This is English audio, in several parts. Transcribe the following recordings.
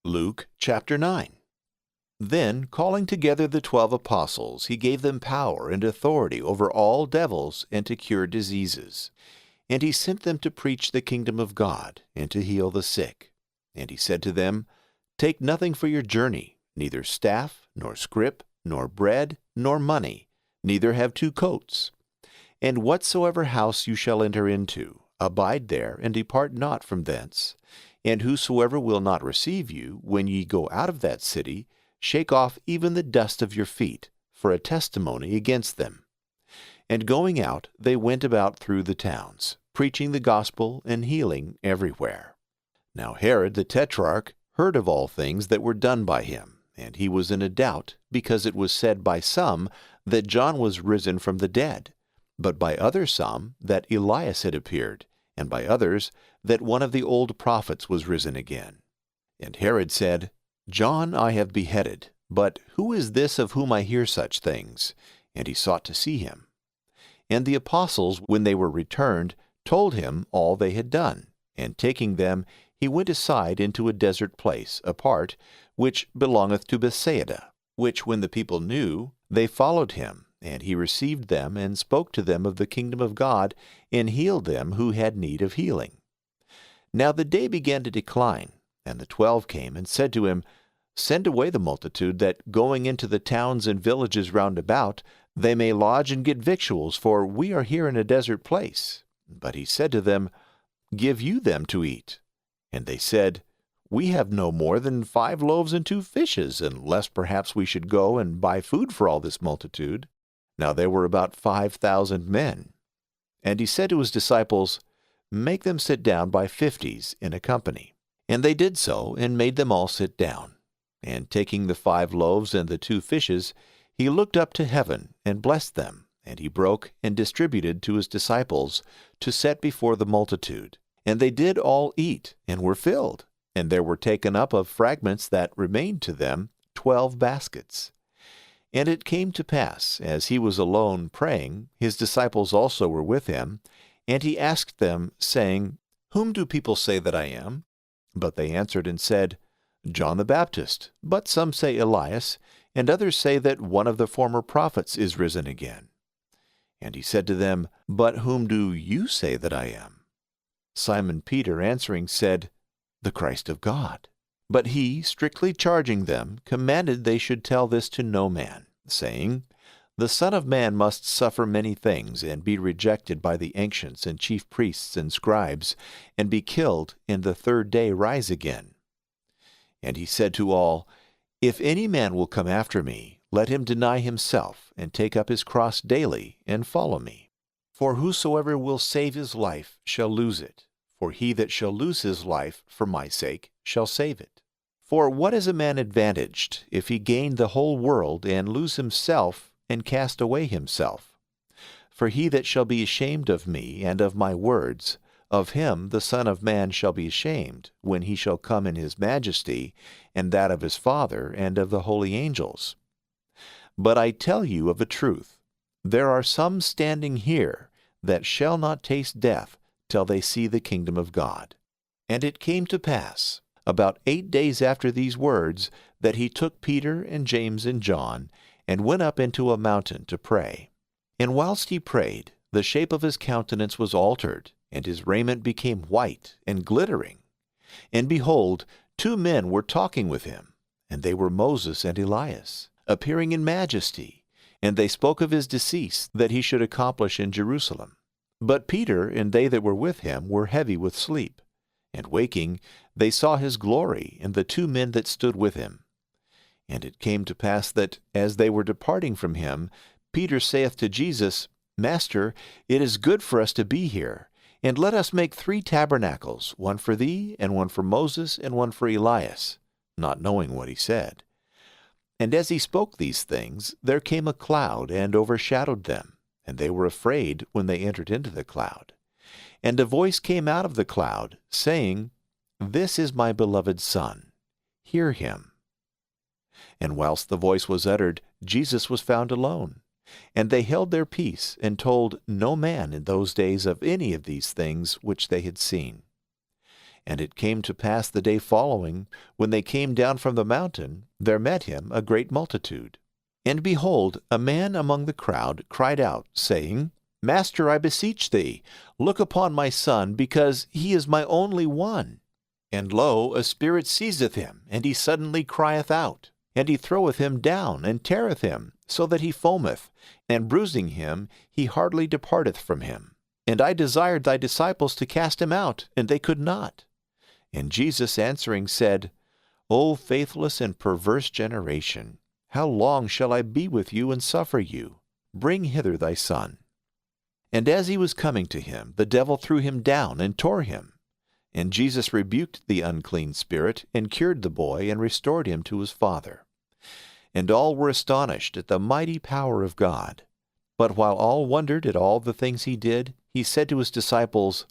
Luke chapter 9. Then, calling together the 12 apostles, he gave them power and authority over all devils and to cure diseases. And he sent them to preach the kingdom of God and to heal the sick. And he said to them, Take nothing for your journey, neither staff, nor scrip, nor bread, nor money, neither have 2 coats. And whatsoever house you shall enter into, abide there, and depart not from thence. And whosoever will not receive you, when ye go out of that city, shake off even the dust of your feet, for a testimony against them. And going out, they went about through the towns, preaching the gospel and healing everywhere. Now Herod the Tetrarch heard of all things that were done by him, and he was in a doubt, because it was said by some that John was risen from the dead, but by others some that Elias had appeared, and by others that one of the old prophets was risen again. And Herod said, John I have beheaded, but who is this of whom I hear such things? And he sought to see him. And the apostles, when they were returned, told him all they had done. And taking them, he went aside into a desert place apart, which belongeth to Bethsaida, which when the people knew, they followed him. And he received them, and spoke to them of the kingdom of God, and healed them who had need of healing. Now the day began to decline, and the 12 came and said to him, Send away the multitude, that going into the towns and villages round about, they may lodge and get victuals, for we are here in a desert place. But he said to them, Give you them to eat. And they said, We have no more than 5 loaves and 2 fishes, unless perhaps we should go and buy food for all this multitude. Now there were about 5,000 men. And he said to his disciples, Make them sit down by 50s in a company. And they did so, and made them all sit down. And taking the 5 loaves and the 2 fishes, he looked up to heaven, and blessed them. And he broke and distributed to his disciples, to set before the multitude. And they did all eat, and were filled. And there were taken up of fragments that remained to them 12 baskets. And it came to pass, as he was alone praying, his disciples also were with him, and he asked them, saying, Whom do people say that I am? But they answered and said, John the Baptist, but some say Elias, and others say that one of the former prophets is risen again. And he said to them, But whom do you say that I am? Simon Peter answering said, The Christ of God. But he, strictly charging them, commanded they should tell this to no man, saying, The Son of Man must suffer many things, and be rejected by the ancients and chief priests and scribes, and be killed, and the 3rd day rise again. And he said to all, If any man will come after me, let him deny himself, and take up his cross daily, and follow me. For whosoever will save his life shall lose it, for he that shall lose his life for my sake shall save it. For what is a man advantaged, if he gain the whole world, and lose himself, and cast away himself? For he that shall be ashamed of me and of my words, of him the Son of Man shall be ashamed, when he shall come in his majesty, and that of his Father, and of the holy angels. But I tell you of a truth, there are some standing here that shall not taste death till they see the kingdom of God. And it came to pass, about 8 days after these words, that he took Peter and James and John, and went up into a mountain to pray. And whilst he prayed, the shape of his countenance was altered, and his raiment became white and glittering. And behold, 2 men were talking with him, and they were Moses and Elias, appearing in majesty, and they spoke of his decease, that he should accomplish in Jerusalem. But Peter and they that were with him were heavy with sleep. And waking, they saw his glory, and the 2 men that stood with him. And it came to pass that, as they were departing from him, Peter saith to Jesus, Master, it is good for us to be here, and let us make 3 tabernacles, one for thee, and one for Moses, and one for Elias, not knowing what he said. And as he spoke these things, there came a cloud, and overshadowed them, and they were afraid when they entered into the cloud. And a voice came out of the cloud, saying, This is my beloved Son, hear him. And whilst the voice was uttered, Jesus was found alone. And they held their peace, and told no man in those days of any of these things which they had seen. And it came to pass the day following, when they came down from the mountain, there met him a great multitude. And behold, a man among the crowd cried out, saying, Master, I beseech thee, look upon my son, because he is my only one. And lo, a spirit seizeth him, and he suddenly crieth out. And he throweth him down, and teareth him, so that he foameth, and bruising him, he hardly departeth from him. And I desired thy disciples to cast him out, and they could not. And Jesus answering said, O faithless and perverse generation, how long shall I be with you and suffer you? Bring hither thy son. And as he was coming to him, the devil threw him down and tore him. And Jesus rebuked the unclean spirit, and cured the boy, and restored him to his father. And all were astonished at the mighty power of God. But while all wondered at all the things he did, he said to his disciples,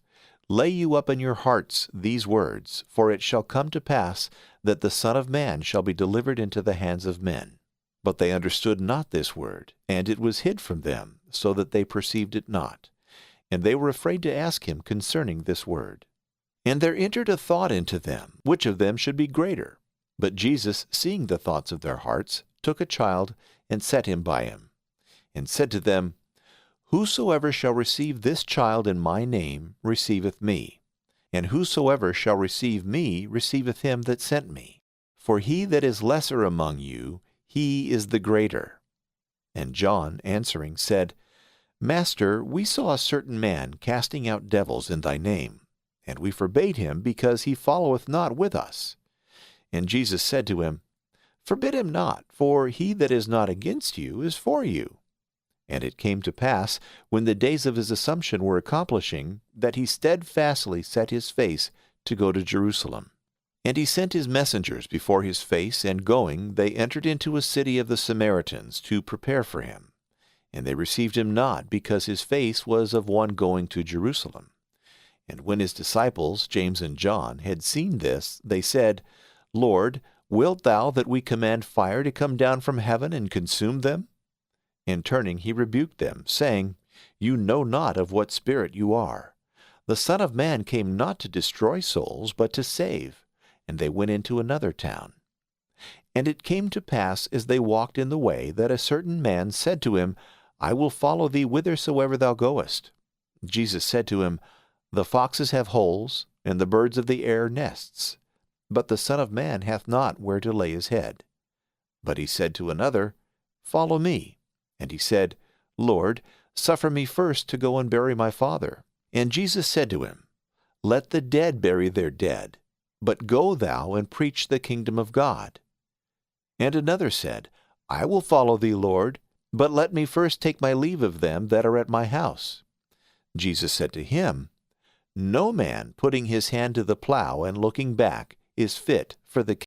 Lay you up in your hearts these words, for it shall come to pass that the Son of Man shall be delivered into the hands of men. But they understood not this word, and it was hid from them, so that they perceived it not. And they were afraid to ask him concerning this word. And there entered a thought into them, which of them should be greater. But Jesus, seeing the thoughts of their hearts, took a child, and set him by him, and said to them, Whosoever shall receive this child in my name receiveth me, and whosoever shall receive me receiveth him that sent me. For he that is lesser among you, he is the greater. And John answering said, Master, we saw a certain man casting out devils in thy name, and we forbade him, because he followeth not with us. And Jesus said to him, Forbid him not, for he that is not against you is for you. And it came to pass, when the days of his assumption were accomplishing, that he steadfastly set his face to go to Jerusalem. And he sent his messengers before his face, and going, they entered into a city of the Samaritans to prepare for him. And they received him not, because his face was of one going to Jerusalem. And when his disciples, James and John, had seen this, they said, Lord, wilt thou that we command fire to come down from heaven and consume them? And turning, he rebuked them, saying, You know not of what spirit you are. The Son of Man came not to destroy souls, but to save. And they went into another town. And it came to pass, as they walked in the way, that a certain man said to him, I will follow thee whithersoever thou goest. Jesus said to him, The foxes have holes, and the birds of the air nests, but the Son of Man hath not where to lay his head. But he said to another, Follow me. And he said, Lord, suffer me first to go and bury my father. And Jesus said to him, Let the dead bury their dead, but go thou and preach the kingdom of God. And another said, I will follow thee, Lord, but let me first take my leave of them that are at my house. Jesus said to him, No man putting his hand to the plow and looking back is fit for the